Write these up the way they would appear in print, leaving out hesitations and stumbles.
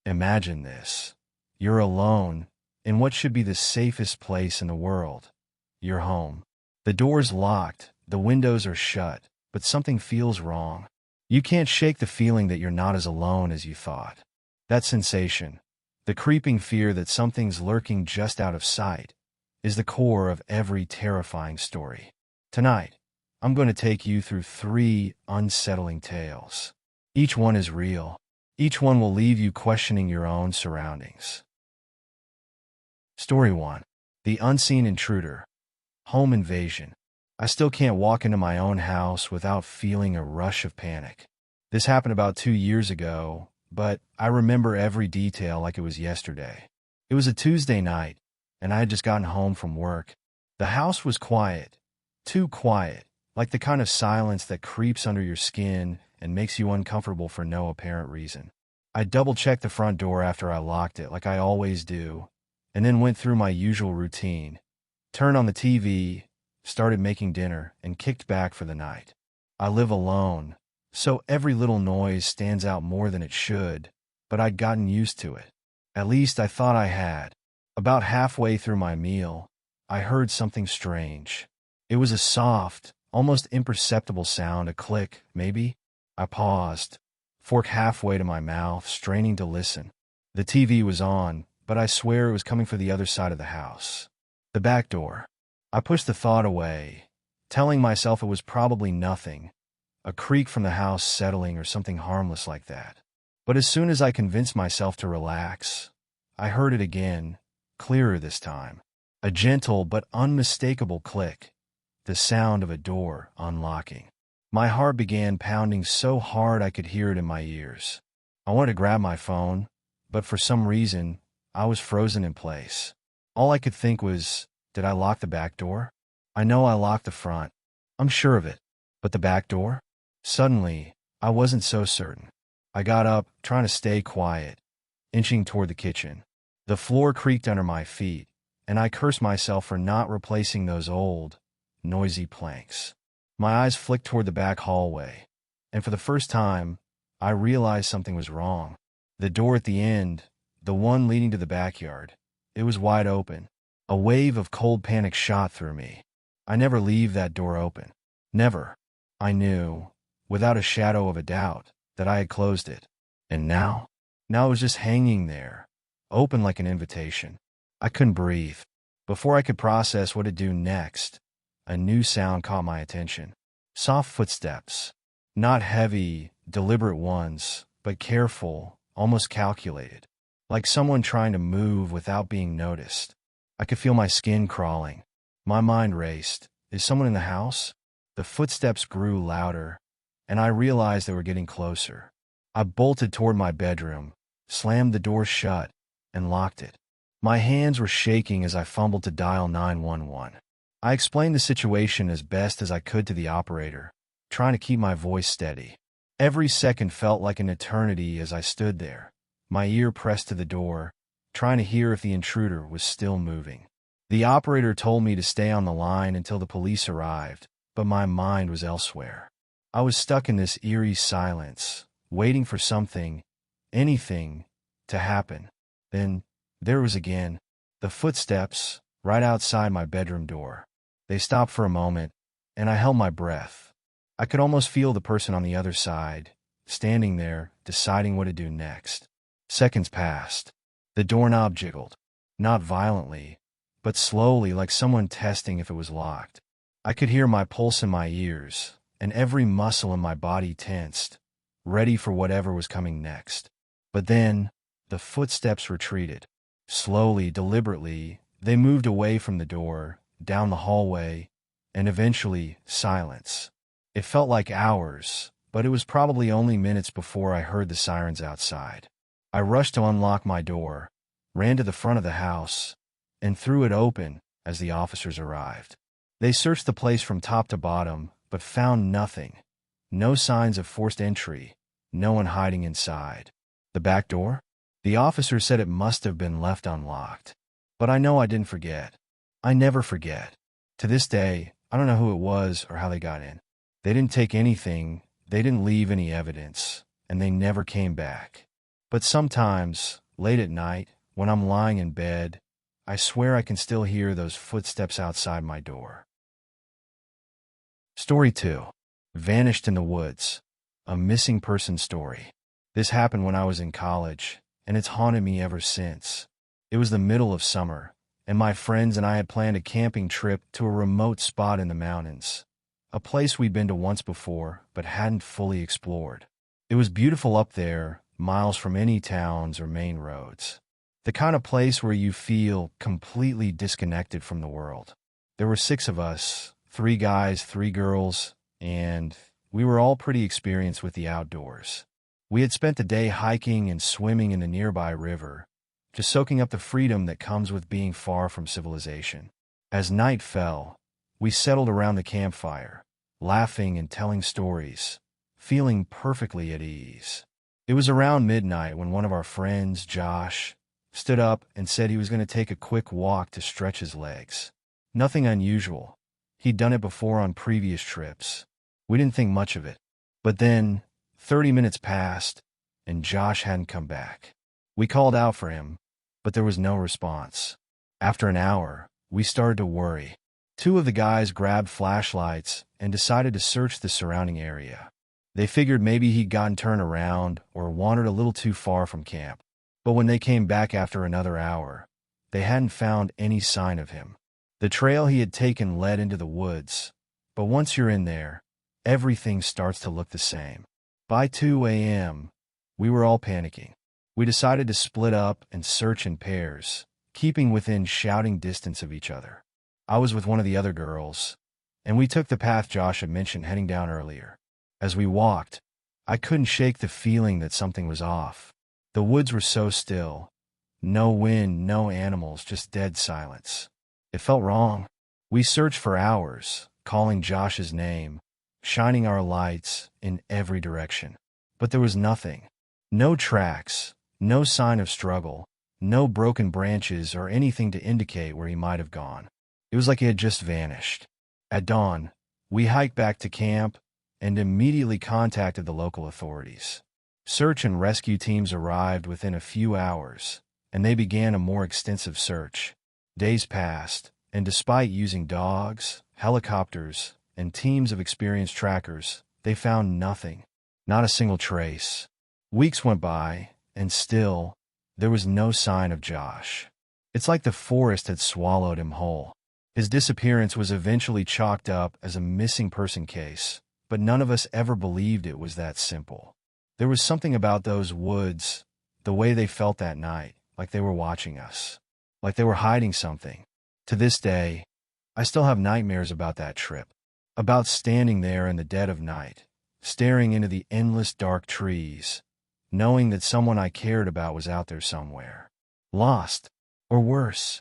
Imagine this. You're alone in what should be the safest place in the world, your home. The door's locked, the windows are shut, but something feels wrong. You can't shake the feeling that you're not as alone as you thought. That sensation, the creeping fear that something's lurking just out of sight, is the core of every terrifying story. Tonight, I'm going to take you through 3 unsettling tales. Each one is real. Each one will leave you questioning your own surroundings. Story 1. The Unseen Intruder. Home Invasion. I still can't walk into my own house without feeling a rush of panic. This happened about 2 years ago, but I remember every detail like it was yesterday. It was a Tuesday night, and I had just gotten home from work. The house was quiet, too quiet, like the kind of silence that creeps under your skin and makes you uncomfortable for no apparent reason. I double-checked the front door after I locked it, like I always do, and then went through my usual routine, turned on the TV, started making dinner, and kicked back for the night. I live alone, so every little noise stands out more than it should, but I'd gotten used to it. At least I thought I had. About halfway through my meal, I heard something strange. It was a soft, almost imperceptible sound, a click, maybe. I paused, fork halfway to my mouth, straining to listen. The TV was on, but I swear it was coming from the other side of the house. The back door. I pushed the thought away, telling myself it was probably nothing, a creak from the house settling or something harmless like that. But as soon as I convinced myself to relax, I heard it again, clearer this time. A gentle but unmistakable click, the sound of a door unlocking. My heart began pounding so hard I could hear it in my ears. I wanted to grab my phone, but for some reason, I was frozen in place. All I could think was, did I lock the back door? I know I locked the front. I'm sure of it. But the back door? Suddenly, I wasn't so certain. I got up, trying to stay quiet, inching toward the kitchen. The floor creaked under my feet, and I cursed myself for not replacing those old, noisy planks. My eyes flicked toward the back hallway, and for the first time, I realized something was wrong. The door at the end, the one leading to the backyard, it was wide open. A wave of cold panic shot through me. I never leave that door open. Never. I knew, without a shadow of a doubt, that I had closed it. And now it was just hanging there, open like an invitation. I couldn't breathe. Before I could process what to do next, a new sound caught my attention. Soft footsteps. Not heavy, deliberate ones, but careful, almost calculated. Like someone trying to move without being noticed. I could feel my skin crawling. My mind raced. Is someone in the house? The footsteps grew louder, and I realized they were getting closer. I bolted toward my bedroom, slammed the door shut, and locked it. My hands were shaking as I fumbled to dial 911. I explained the situation as best as I could to the operator, trying to keep my voice steady. Every second felt like an eternity as I stood there, my ear pressed to the door, trying to hear if the intruder was still moving. The operator told me to stay on the line until the police arrived, but my mind was elsewhere. I was stuck in this eerie silence, waiting for something, anything, to happen. Then, there was again, the footsteps, right outside my bedroom door. They stopped for a moment, and I held my breath. I could almost feel the person on the other side, standing there, deciding what to do next. Seconds passed. The doorknob jiggled, not violently, but slowly, like someone testing if it was locked. I could hear my pulse in my ears, and every muscle in my body tensed, ready for whatever was coming next. But then, the footsteps retreated. Slowly, deliberately, they moved away from the door, down the hallway, and eventually, silence. It felt like hours, but it was probably only minutes before I heard the sirens outside. I rushed to unlock my door, ran to the front of the house, and threw it open as the officers arrived. They searched the place from top to bottom, but found nothing. No signs of forced entry, no one hiding inside. The back door? The officer said it must have been left unlocked. But I know I didn't forget. I never forget. To this day, I don't know who it was or how they got in. They didn't take anything, they didn't leave any evidence, and they never came back. But sometimes, late at night, when I'm lying in bed, I swear I can still hear those footsteps outside my door. Story 2. Vanished in the Woods. A missing person story. This happened when I was in college, and it's haunted me ever since. It was the middle of summer, and my friends and I had planned a camping trip to a remote spot in the mountains, a place we'd been to once before but hadn't fully explored. It was beautiful up there, miles from any towns or main roads. The kind of place where you feel completely disconnected from the world. There were 6 of us, 3 guys, 3 girls, and we were all pretty experienced with the outdoors. We had spent the day hiking and swimming in the nearby river, just soaking up the freedom that comes with being far from civilization. As night fell, we settled around the campfire, laughing and telling stories, feeling perfectly at ease. It was around midnight when one of our friends, Josh, stood up and said he was going to take a quick walk to stretch his legs. Nothing unusual. He'd done it before on previous trips. We didn't think much of it. But then, 30 minutes passed, and Josh hadn't come back. We called out for him, but there was no response. After an hour, we started to worry. 2 of the guys grabbed flashlights and decided to search the surrounding area. They figured maybe he'd gotten turned around or wandered a little too far from camp. But when they came back after another hour, they hadn't found any sign of him. The trail he had taken led into the woods, but once you're in there, everything starts to look the same. By 2 a.m., we were all panicking. We decided to split up and search in pairs, keeping within shouting distance of each other. I was with one of the other girls, and we took the path Josh had mentioned heading down earlier. As we walked, I couldn't shake the feeling that something was off. The woods were so still. No wind, no animals, just dead silence. It felt wrong. We searched for hours, calling Josh's name, shining our lights in every direction. But there was nothing. No tracks, no sign of struggle, no broken branches or anything to indicate where he might have gone. It was like he had just vanished. At dawn, we hiked back to camp and immediately contacted the local authorities. Search and rescue teams arrived within a few hours, and they began a more extensive search. Days passed, and despite using dogs, helicopters, and teams of experienced trackers, they found nothing. Not a single trace. Weeks went by, and still, there was no sign of Josh. It's like the forest had swallowed him whole. His disappearance was eventually chalked up as a missing person case, but none of us ever believed it was that simple. There was something about those woods, the way they felt that night, like they were watching us, like they were hiding something. To this day, I still have nightmares about that trip, about standing there in the dead of night, staring into the endless dark trees, knowing that someone I cared about was out there somewhere, lost, or worse.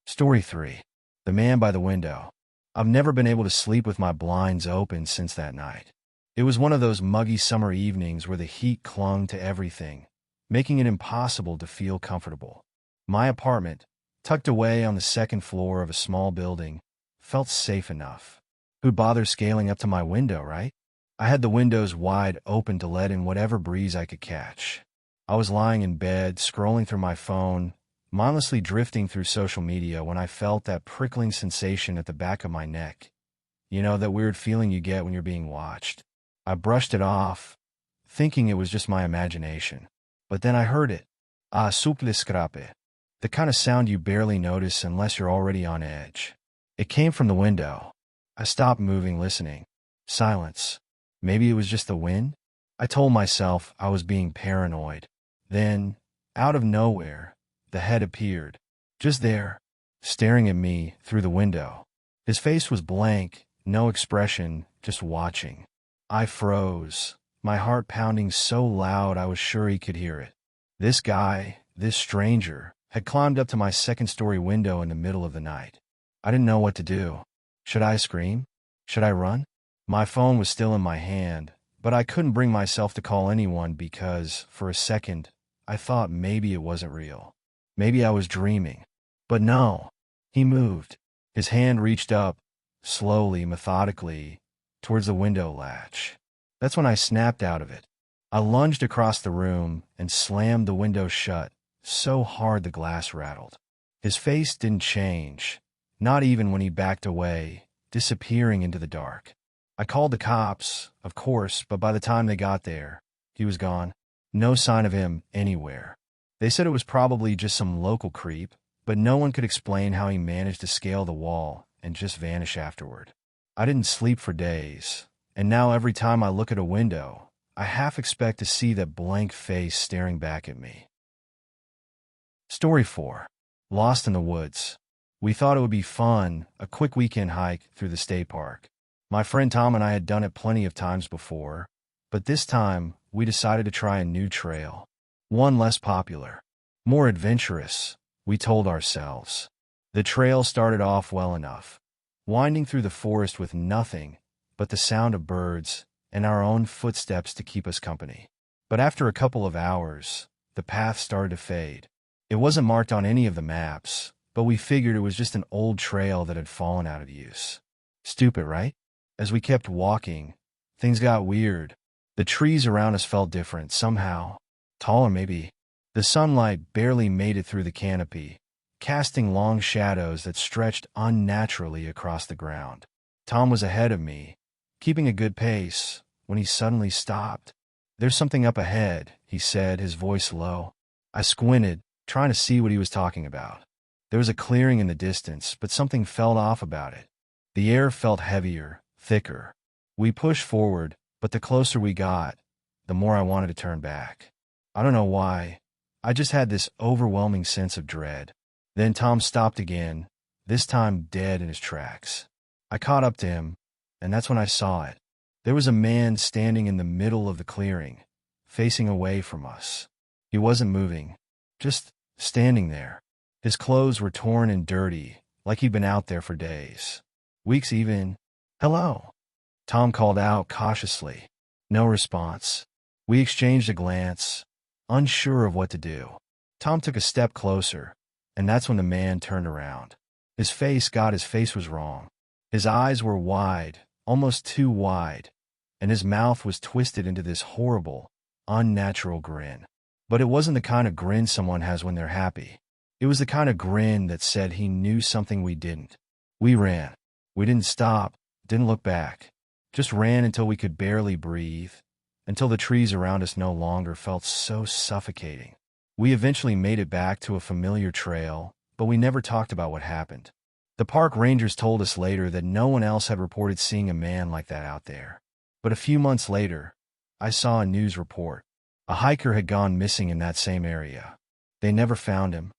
Story 3. The Man by the Window. I've never been able to sleep with my blinds open since that night. It was one of those muggy summer evenings where the heat clung to everything, making it impossible to feel comfortable. My apartment, tucked away on the second floor of a small building, felt safe enough. Who'd bother scaling up to my window, right? I had the windows wide open to let in whatever breeze I could catch. I was lying in bed, scrolling through my phone, mindlessly drifting through social media when I felt that prickling sensation at the back of my neck. You know, that weird feeling you get when you're being watched. I brushed it off, thinking it was just my imagination. But then I heard it. Souple scrape. The kind of sound you barely notice unless you're already on edge. It came from the window. I stopped moving, listening. Silence. Maybe it was just the wind? I told myself I was being paranoid. Then, out of nowhere, the head appeared. Just there, staring at me through the window. His face was blank, no expression, just watching. I froze, my heart pounding so loud I was sure he could hear it. This guy, this stranger, had climbed up to my second-story window in the middle of the night. I didn't know what to do. Should I scream? Should I run? My phone was still in my hand, but I couldn't bring myself to call anyone because, for a second, I thought maybe it wasn't real. Maybe I was dreaming. But no, he moved. His hand reached up, slowly, methodically, towards the window latch. That's when I snapped out of it. I lunged across the room and slammed the window shut so hard the glass rattled. His face didn't change, not even when he backed away, disappearing into the dark. I called the cops, of course, but by the time they got there, he was gone. No sign of him anywhere. They said it was probably just some local creep, but no one could explain how he managed to scale the wall and just vanish afterward. I didn't sleep for days, and now every time I look at a window, I half expect to see that blank face staring back at me. Story 4. Lost in the Woods. We thought it would be fun, a quick weekend hike through the state park. My friend Tom and I had done it plenty of times before, but this time we decided to try a new trail. One less popular, more adventurous, we told ourselves. The trail started off well enough, winding through the forest with nothing but the sound of birds and our own footsteps to keep us company. But after a couple of hours, the path started to fade. It wasn't marked on any of the maps, but we figured it was just an old trail that had fallen out of use. Stupid, right? As we kept walking, things got weird. The trees around us felt different, somehow. Taller, maybe. The sunlight barely made it through the canopy, casting long shadows that stretched unnaturally across the ground. Tom was ahead of me, keeping a good pace, when he suddenly stopped. "There's something up ahead," he said, his voice low. I squinted, trying to see what he was talking about. There was a clearing in the distance, but something felt off about it. The air felt heavier, thicker. We pushed forward, but the closer we got, the more I wanted to turn back. I don't know why. I just had this overwhelming sense of dread. Then Tom stopped again, this time dead in his tracks. I caught up to him, and that's when I saw it. There was a man standing in the middle of the clearing, facing away from us. He wasn't moving, just standing there. His clothes were torn and dirty, like he'd been out there for days. Weeks even. "Hello," Tom called out cautiously. No response. We exchanged a glance, unsure of what to do. Tom took a step closer, and that's when the man turned around. His face was wrong. His eyes were wide, almost too wide, and his mouth was twisted into this horrible, unnatural grin. But it wasn't the kind of grin someone has when they're happy. It was the kind of grin that said he knew something we didn't. We ran. We didn't stop, didn't look back. Just ran until we could barely breathe, until the trees around us no longer felt so suffocating. We eventually made it back to a familiar trail, but we never talked about what happened. The park rangers told us later that no one else had reported seeing a man like that out there. But a few months later, I saw a news report. A hiker had gone missing in that same area. They never found him.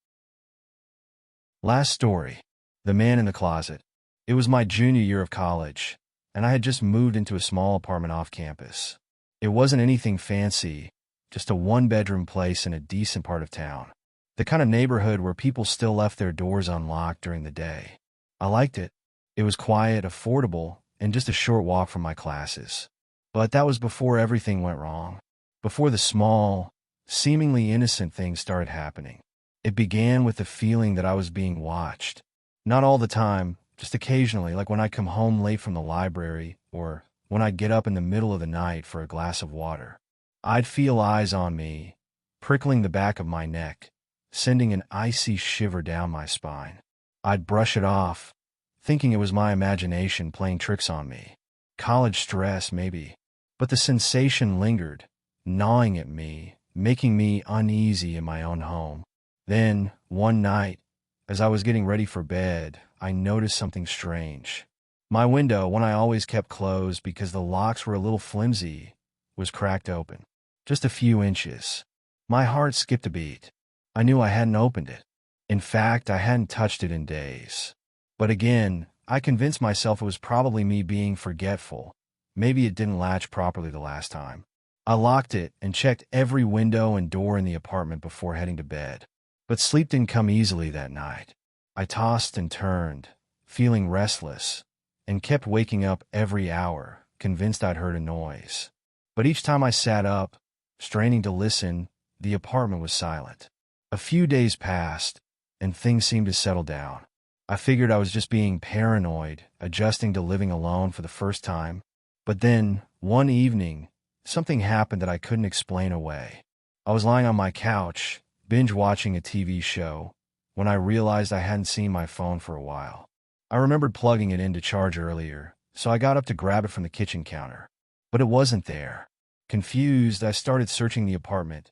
Last story. The man in the closet. It was my junior year of college, and I had just moved into a small apartment off campus. It wasn't anything fancy, just a one-bedroom place in a decent part of town. The kind of neighborhood where people still left their doors unlocked during the day. I liked it. It was quiet, affordable, and just a short walk from my classes. But that was before everything went wrong. Before the small, seemingly innocent things started happening. It began with the feeling that I was being watched. Not all the time, just occasionally, like when I'd come home late from the library, or when I'd get up in the middle of the night for a glass of water. I'd feel eyes on me, prickling the back of my neck, sending an icy shiver down my spine. I'd brush it off, thinking it was my imagination playing tricks on me. College stress, maybe. But the sensation lingered, gnawing at me, making me uneasy in my own home. Then, one night, as I was getting ready for bed, I noticed something strange. My window, one I always kept closed because the locks were a little flimsy, was cracked open. Just a few inches. My heart skipped a beat. I knew I hadn't opened it. In fact, I hadn't touched it in days. But again, I convinced myself it was probably me being forgetful. Maybe it didn't latch properly the last time. I locked it and checked every window and door in the apartment before heading to bed. But sleep didn't come easily that night. I tossed and turned, feeling restless, and kept waking up every hour, convinced I'd heard a noise. But each time I sat up, straining to listen, the apartment was silent. A few days passed, and things seemed to settle down. I figured I was just being paranoid, adjusting to living alone for the first time. But then, one evening, something happened that I couldn't explain away. I was lying on my couch, binge-watching a TV show, when I realized I hadn't seen my phone for a while. I remembered plugging it in to charge earlier, so I got up to grab it from the kitchen counter. But it wasn't there. Confused, I started searching the apartment.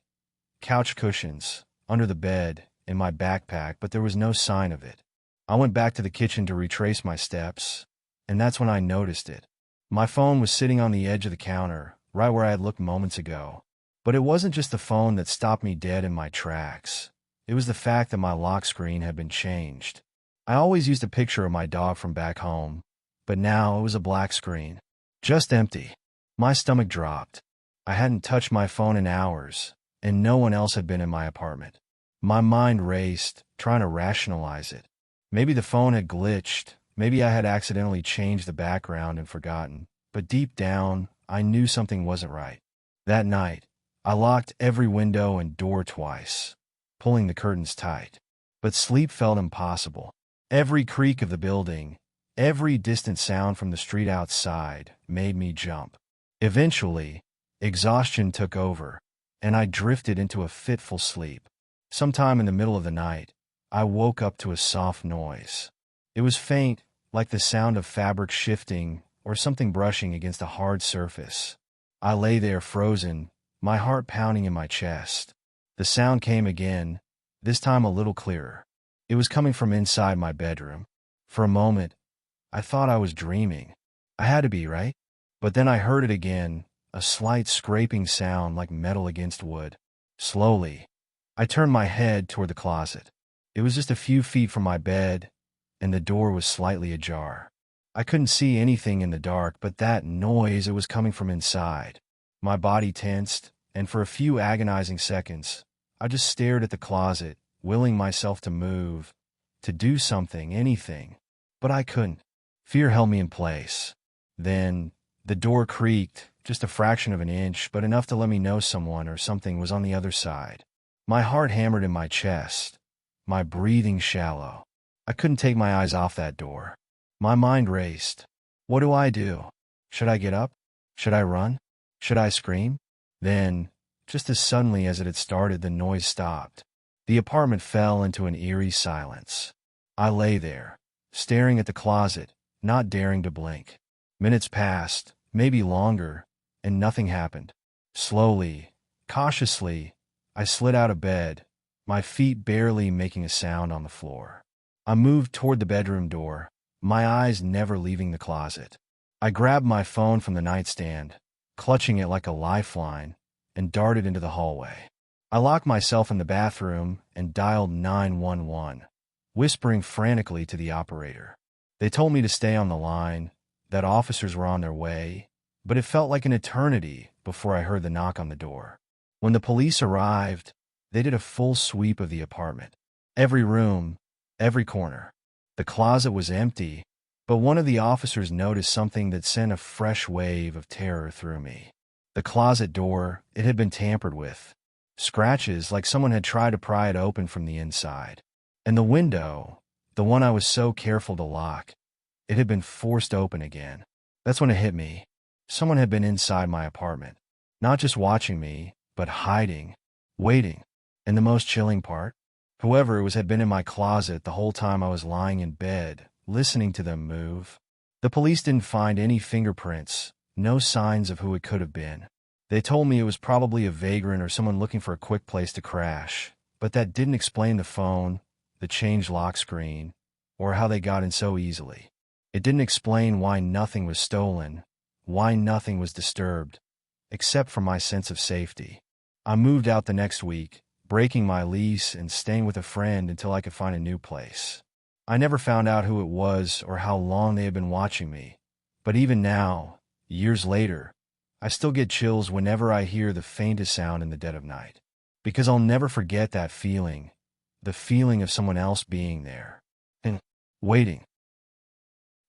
Couch cushions, under the bed, in my backpack, but there was no sign of it. I went back to the kitchen to retrace my steps, and that's when I noticed it. My phone was sitting on the edge of the counter, right where I had looked moments ago. But it wasn't just the phone that stopped me dead in my tracks. It was the fact that my lock screen had been changed. I always used a picture of my dog from back home, but now it was a black screen. Just empty. My stomach dropped. I hadn't touched my phone in hours, and no one else had been in my apartment. My mind raced, trying to rationalize it. Maybe the phone had glitched, maybe I had accidentally changed the background and forgotten, but deep down, I knew something wasn't right. That night, I locked every window and door twice, pulling the curtains tight. But sleep felt impossible. Every creak of the building, every distant sound from the street outside made me jump. Eventually, exhaustion took over, and I drifted into a fitful sleep. Sometime in the middle of the night, I woke up to a soft noise. It was faint, like the sound of fabric shifting or something brushing against a hard surface. I lay there frozen, my heart pounding in my chest. The sound came again, this time a little clearer. It was coming from inside my bedroom. For a moment, I thought I was dreaming. I had to be, right? But then I heard it again, a slight scraping sound like metal against wood. Slowly, I turned my head toward the closet. It was just a few feet from my bed, and the door was slightly ajar. I couldn't see anything in the dark, but that noise, it was coming from inside. My body tensed, and for a few agonizing seconds, I just stared at the closet, willing myself to move, to do something, anything. But I couldn't. Fear held me in place. Then, the door creaked, just a fraction of an inch, but enough to let me know someone or something was on the other side. My heart hammered in my chest, my breathing shallow. I couldn't take my eyes off that door. My mind raced. What do I do? Should I get up? Should I run? Should I scream? Then, just as suddenly as it had started, the noise stopped. The apartment fell into an eerie silence. I lay there, staring at the closet, not daring to blink. Minutes passed, maybe longer, and nothing happened. Slowly, cautiously, I slid out of bed, my feet barely making a sound on the floor. I moved toward the bedroom door, my eyes never leaving the closet. I grabbed my phone from the nightstand, clutching it like a lifeline, and darted into the hallway. I locked myself in the bathroom and dialed 911, whispering frantically to the operator. They told me to stay on the line, that officers were on their way, but it felt like an eternity before I heard the knock on the door. When the police arrived, they did a full sweep of the apartment. Every room, every corner. The closet was empty, but one of the officers noticed something that sent a fresh wave of terror through me. The closet door, it had been tampered with. Scratches like someone had tried to pry it open from the inside. And the window, the one I was so careful to lock, it had been forced open again. That's when it hit me. Someone had been inside my apartment, not just watching me, but hiding, waiting. And the most chilling part? Whoever it was had been in my closet the whole time I was lying in bed, listening to them move. The police didn't find any fingerprints, no signs of who it could have been. They told me it was probably a vagrant or someone looking for a quick place to crash, but that didn't explain the phone, the changed lock screen, or how they got in so easily. It didn't explain why nothing was stolen, why nothing was disturbed, except for my sense of safety. I moved out the next week, breaking my lease and staying with a friend until I could find a new place. I never found out who it was or how long they had been watching me, but even now, years later, I still get chills whenever I hear the faintest sound in the dead of night. Because I'll never forget that feeling, the feeling of someone else being there and waiting.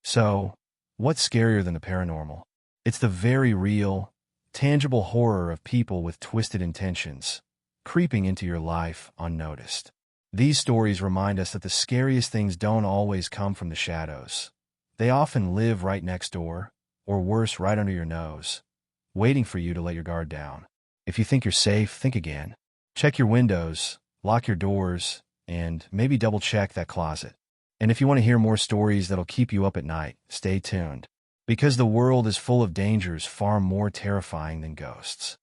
So, what's scarier than the paranormal? It's the very real, tangible horror of people with twisted intentions, creeping into your life unnoticed. These stories remind us that the scariest things don't always come from the shadows. They often live right next door, or worse, right under your nose. waiting for you to let your guard down. If you think you're safe, think again. Check your windows, lock your doors, and maybe double-check that closet. And if you want to hear more stories that'll keep you up at night, stay tuned. Because the world is full of dangers far more terrifying than ghosts.